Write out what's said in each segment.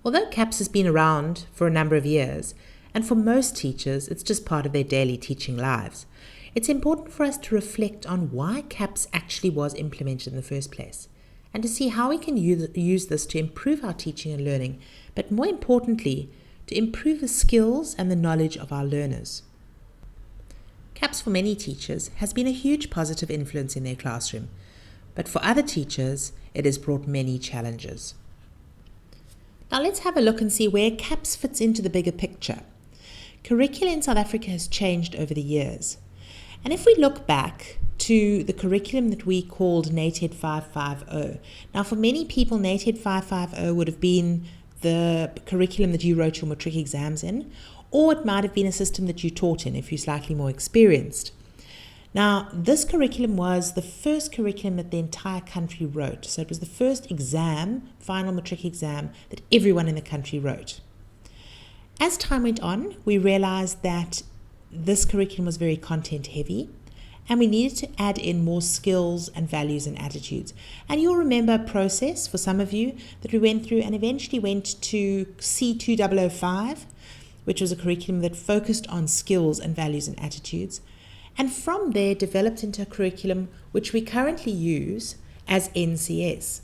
Although CAPS has been around for a number of years, and for most teachers it's just part of their daily teaching lives, it's important for us to reflect on why CAPS actually was implemented in the first place, and to see how we can use this to improve our teaching and learning, but more importantly, to improve the skills and the knowledge of our learners. CAPS for many teachers has been a huge positive influence in their classroom, but for other teachers it has brought many challenges. Now let's have a look and see where CAPS fits into the bigger picture. Curricula in South Africa has changed over the years. And if we look back to the curriculum that we called NATED 550, now for many people NATED 550 would have been the curriculum that you wrote your matric exams in, or it might have been a system that you taught in if you're slightly more experienced. Now, this curriculum was the first curriculum that the entire country wrote. So it was the first exam, final matric exam, that everyone in the country wrote. As time went on, we realized that this curriculum was very content heavy, and we needed to add in more skills and values and attitudes. And you'll remember a process, for some of you, that we went through and eventually went to C2005, which was a curriculum that focused on skills and values and attitudes. And from there developed into a curriculum which we currently use as NCS.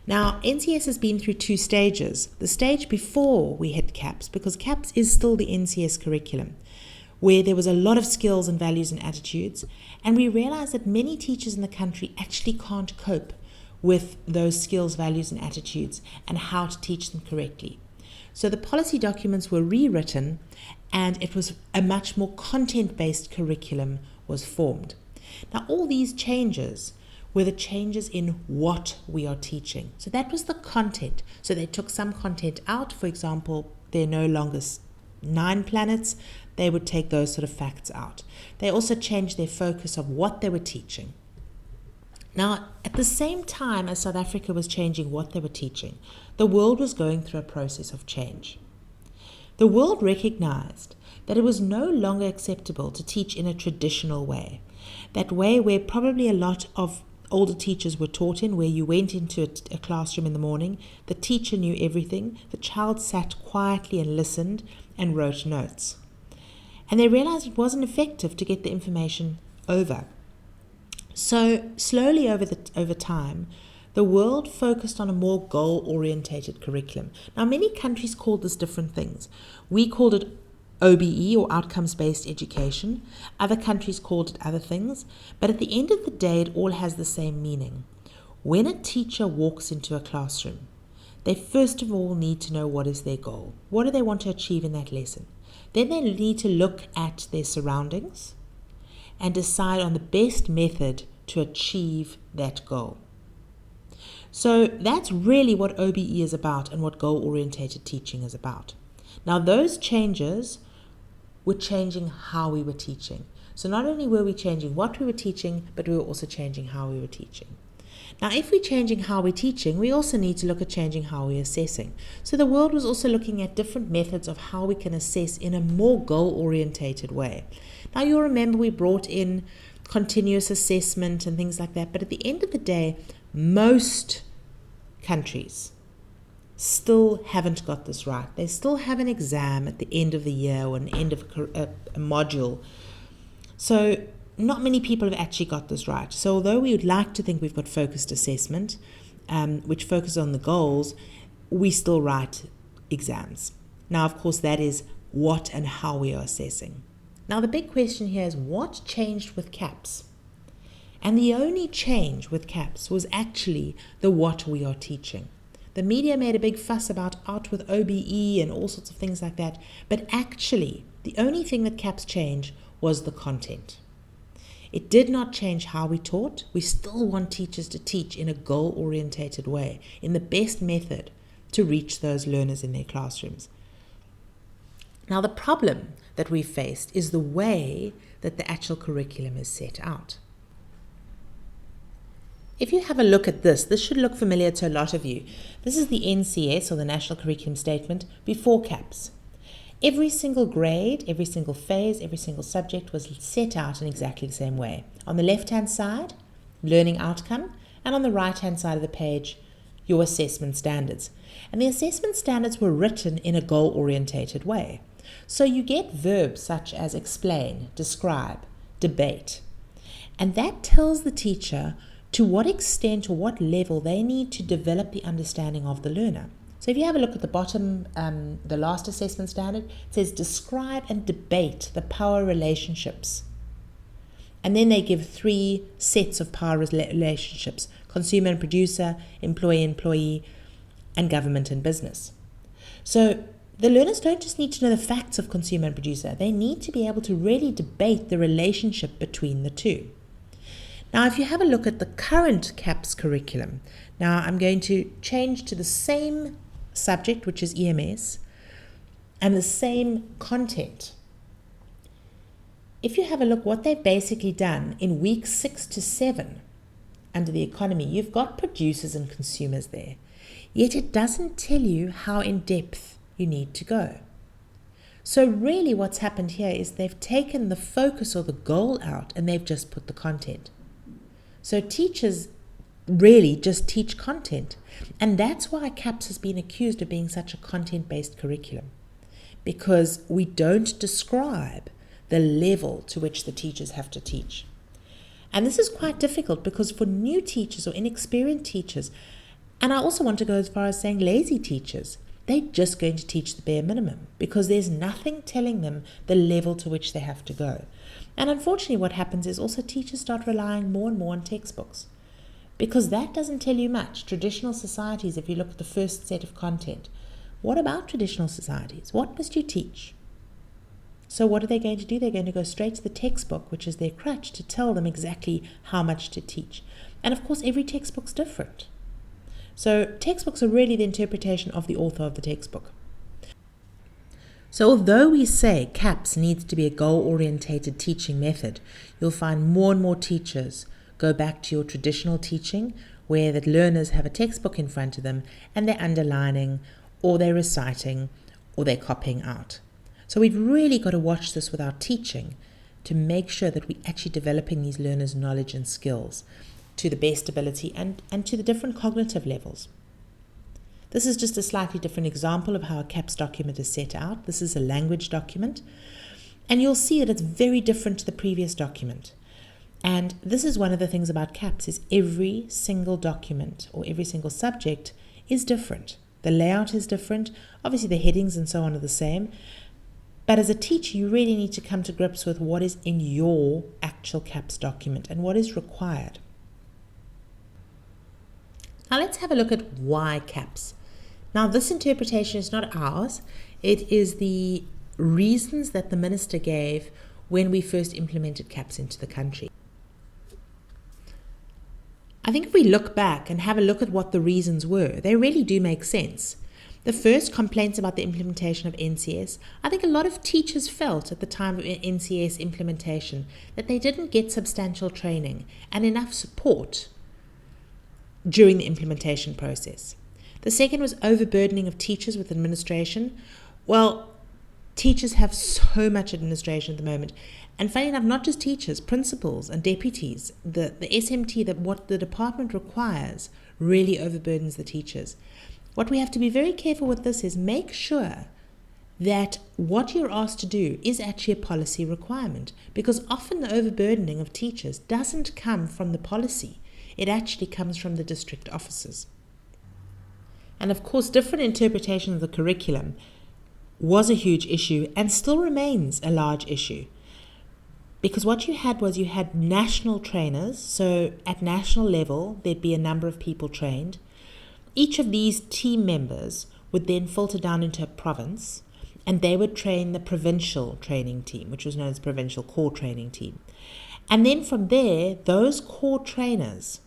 Now, NCS has been through two stages. The stage before we hit CAPS, because CAPS is still the NCS curriculum, where there was a lot of skills and values and attitudes, and we realized that many teachers in the country actually can't cope with those skills, values, and attitudes and how to teach them correctly. So the policy documents were rewritten, and it was a much more content-based curriculum was formed. Now, all these changes were the changes in what we are teaching. So that was the content. So they took some content out. For example, there are no longer 9 planets. They would take those sort of facts out. They also changed their focus of what they were teaching. Now, at the same time as South Africa was changing what they were teaching, the world was going through a process of change. The world recognized that it was no longer acceptable to teach in a traditional way. That way where probably a lot of older teachers were taught in, where you went into a classroom in the morning, the teacher knew everything, the child sat quietly and listened and wrote notes. And they realized it wasn't effective to get the information over. So slowly over time, the world focused on a more goal-orientated curriculum. Now, many countries called this different things. We called it OBE, or outcomes-based education. Other countries called it other things. But at the end of the day, it all has the same meaning. When a teacher walks into a classroom, they first of all need to know what is their goal. What do they want to achieve in that lesson? Then they need to look at their surroundings and decide on the best method to achieve that goal. So that's really what OBE is about and what goal-orientated teaching is about. Now, those changes were changing how we were teaching. So not only were we changing what we were teaching, but we were also changing how we were teaching. Now, if we're changing how we're teaching, we also need to look at changing how we're assessing. So the world was also looking at different methods of how we can assess in a more goal-orientated way. Now, you'll remember we brought in continuous assessment and things like that, but at the end of the day, most countries still haven't got this right. They still have an exam at the end of the year or an end of a module. So not many people have actually got this right. So although we would like to think we've got focused assessment, which focuses on the goals, we still write exams. Now, of course, that is what and how we are assessing. Now, the big question here is what changed with CAPS? And the only change with CAPS was actually the what we are teaching. The media made a big fuss about out with OBE and all sorts of things like that, but actually the only thing that CAPS changed was the content. It did not change how we taught. We still want teachers to teach in a goal-orientated way, in the best method to reach those learners in their classrooms. Now, the problem that we faced is the way that the actual curriculum is set out. If you have a look at this should look familiar to a lot of you. This is the NCS, or the National Curriculum Statement, before CAPS. Every single grade, every single phase, every single subject was set out in exactly the same way. On the left-hand side, learning outcome, and on the right-hand side of the page, your assessment standards. And the assessment standards were written in a goal-orientated way. So you get verbs such as explain, describe, debate. And that tells the teacher to what extent or what level they need to develop the understanding of the learner. So if you have a look at the bottom, the last assessment standard, it says describe and debate the power relationships. And then they give 3 sets of power relationships: consumer and producer, employee, and government and business. So the learners don't just need to know the facts of consumer and producer, they need to be able to really debate the relationship between the two. Now, if you have a look at the current CAPS curriculum, now I'm going to change to the same subject, which is EMS, and the same content. If you have a look what they've basically done in weeks 6 to 7 under the economy, you've got producers and consumers there. Yet it doesn't tell you how in depth you need to go. So really what's happened here is they've taken the focus or the goal out and they've just put the content. So teachers really just teach content. And that's why CAPS has been accused of being such a content-based curriculum, because we don't describe the level to which the teachers have to teach. And this is quite difficult because for new teachers or inexperienced teachers, and I also want to go as far as saying lazy teachers, they're just going to teach the bare minimum because there's nothing telling them the level to which they have to go. And unfortunately what happens is also teachers start relying more and more on textbooks because that doesn't tell you much. Traditional societies, if you look at the first set of content, what about traditional societies? What must you teach? So what are they going to do? They're going to go straight to the textbook, which is their crutch, to tell them exactly how much to teach. And of course, every textbook's different. So textbooks are really the interpretation of the author of the textbook. So although we say CAPS needs to be a goal-orientated teaching method, you'll find more and more teachers go back to your traditional teaching where the learners have a textbook in front of them and they're underlining or they're reciting or they're copying out. So we've really got to watch this with our teaching to make sure that we're actually developing these learners' knowledge and skills to the best ability and to the different cognitive levels. This is just a slightly different example of how a CAPS document is set out. This is a language document, and you'll see that it's very different to the previous document. And this is one of the things about CAPS is every single document or every single subject is different. The layout is different. Obviously, the headings and so on are the same. But as a teacher, you really need to come to grips with what is in your actual CAPS document and what is required. Now let's have a look at why CAPS. Now this interpretation is not ours. It is the reasons that the minister gave when we first implemented CAPS into the country. I think if we look back and have a look at what the reasons were, they really do make sense. The first complaints about the implementation of NCS, I think a lot of teachers felt at the time of NCS implementation that they didn't get substantial training and enough support during the implementation process. The second was overburdening of teachers with administration. Well, teachers have so much administration at the moment. And funny enough, not just teachers, principals and deputies, the SMT, that what the department requires really overburdens the teachers. What we have to be very careful with this is make sure that what you're asked to do is actually a policy requirement, because often the overburdening of teachers doesn't come from the policy. It actually comes from the district officers. And of course, different interpretation of the curriculum was a huge issue and still remains a large issue. Because what you had was you had national trainers. So at national level, there'd be a number of people trained. Each of these team members would then filter down into a province, and they would train the provincial training team, which was known as provincial core training team. And then from there, those core trainers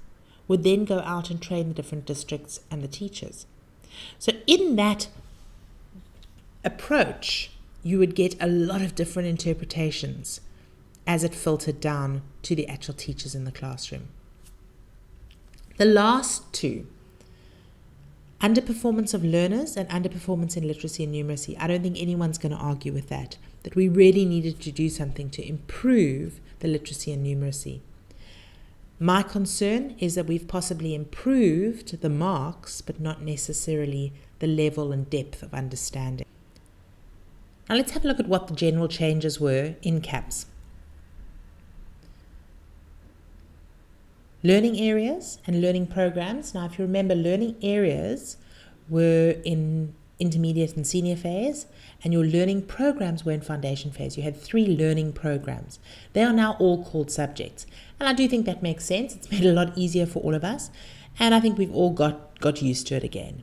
would then go out and train the different districts and the teachers. So in that approach, you would get a lot of different interpretations as it filtered down to the actual teachers in the classroom. The last two, underperformance of learners and underperformance in literacy and numeracy. I don't think anyone's going to argue with that we really needed to do something to improve the literacy and numeracy. My concern is that we've possibly improved the marks, but not necessarily the level and depth of understanding. Now let's have a look at what the general changes were in CAPS. Learning areas and learning programs. Now if you remember, learning areas were in intermediate and senior phase, and your learning programs were in foundation phase. You had 3 learning programs. They are now all called subjects. And I do think that makes sense. It's made it a lot easier for all of us. And I think we've all got used to it again.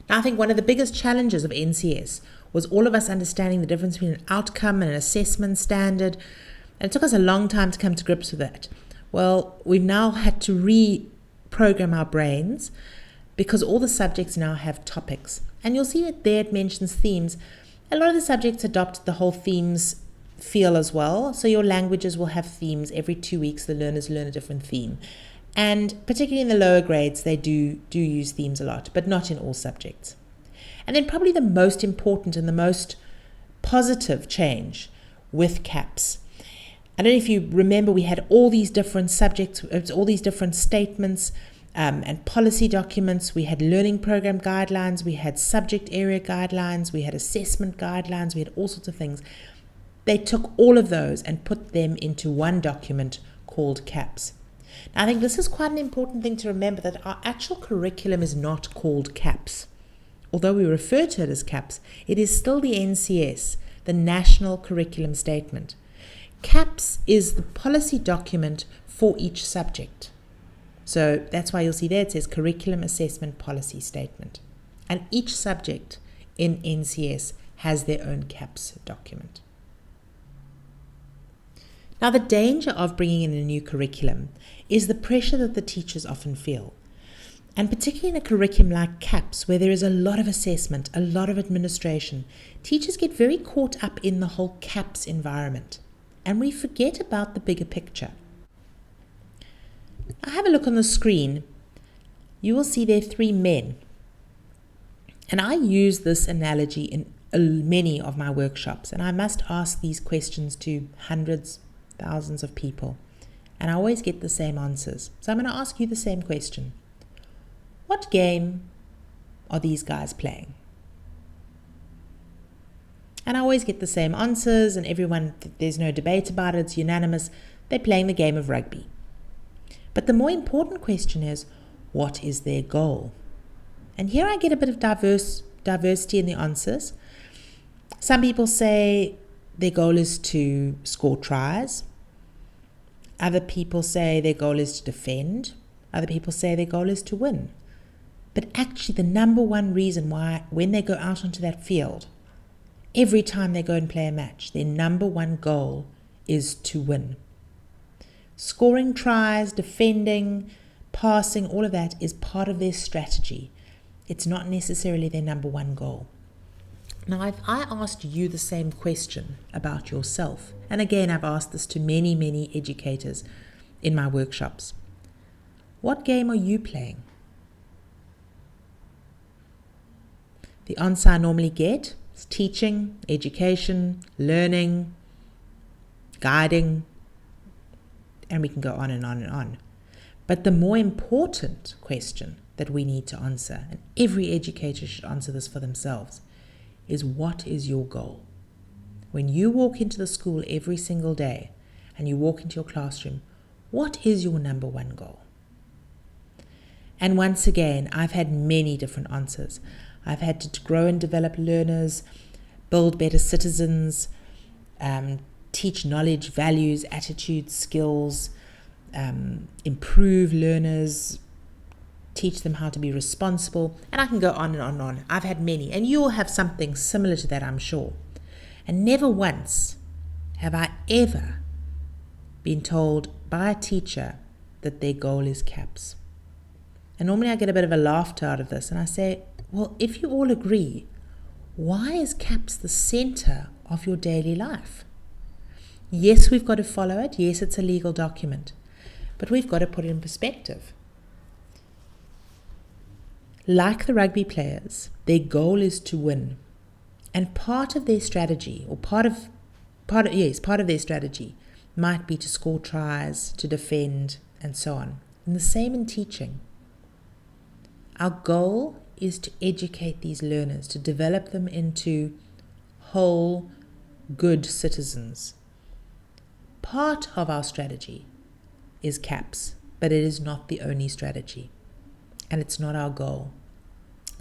Now I think one of the biggest challenges of NCS was all of us understanding the difference between an outcome and an assessment standard. And it took us a long time to come to grips with that. Well, we've now had to reprogram our brains because all the subjects now have topics. And you'll see that there it mentions themes. A lot of the subjects adopt the whole themes feel as well. So your languages will have themes. Every 2 weeks, the learners learn a different theme. And particularly in the lower grades, they do use themes a lot, but not in all subjects. And then probably the most important and the most positive change with CAPS. I don't know if you remember, we had all these different subjects, all these different statements, and policy documents. We had learning program guidelines, we had subject area guidelines, we had assessment guidelines, we had all sorts of things. They took all of those and put them into one document called CAPS. Now, I think this is quite an important thing to remember, that our actual curriculum is not called CAPS. Although we refer to it as CAPS, it is still the NCS, the National Curriculum Statement. CAPS is the policy document for each subject. So that's why you'll see there it says Curriculum Assessment Policy Statement. And each subject in NCS has their own CAPS document. Now, the danger of bringing in a new curriculum is the pressure that the teachers often feel. And particularly in a curriculum like CAPS, where there is a lot of assessment, a lot of administration, teachers get very caught up in the whole CAPS environment. And we forget about the bigger picture. Now have a look on the screen. You will see there are 3 men. And I use this analogy in many of my workshops. And I must ask these questions to hundreds, thousands of people. And I always get the same answers. So I'm going to ask you the same question. What game are these guys playing? And I always get the same answers, and everyone, there's no debate about it, it's unanimous. They're playing the game of rugby. But the more important question is, what is their goal? And here I get a bit of diversity in the answers. Some people say their goal is to score tries. Other people say their goal is to defend. Other people say their goal is to win. But actually the number one reason why, when they go out onto that field, every time they go and play a match, their number one goal is to win. Scoring tries, defending, passing, all of that is part of their strategy. It's not necessarily their number one goal. Now, if I asked you the same question about yourself, and again, I've asked this to many, many educators in my workshops, what game are you playing? The answer I normally get is teaching, education, learning, guiding, and we can go on and on and on. But the more important question that we need to answer, and every educator should answer this for themselves, is what is your goal? When you walk into the school every single day and you walk into your classroom, what is your number one goal? And once again, I've had many different answers. I've had to grow and develop learners, build better citizens, teach knowledge, values, attitudes, skills, improve learners, teach them how to be responsible, and I can go on and on and on. I've had many, and you will have something similar to that, I'm sure. And never once have I ever been told by a teacher that their goal is CAPS. And normally I get a bit of a laughter out of this, and I say, well, if you all agree, why is CAPS the center of your daily life? Yes, we've got to follow it. Yes, it's a legal document, but we've got to put it in perspective. Like the rugby players, their goal is to win. And part of their strategy, or part of their strategy, might be to score tries, to defend, and so on. And the same in teaching. Our goal is to educate these learners, to develop them into whole, good citizens. Part of our strategy is CAPS, but it is not the only strategy, and it's not our goal.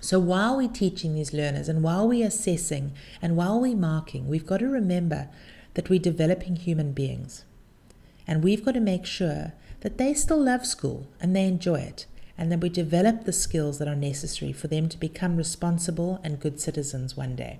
So while we're teaching these learners, and while we're assessing, and while we're marking, we've got to remember that we're developing human beings, and we've got to make sure that they still love school and they enjoy it, and that we develop the skills that are necessary for them to become responsible and good citizens one day.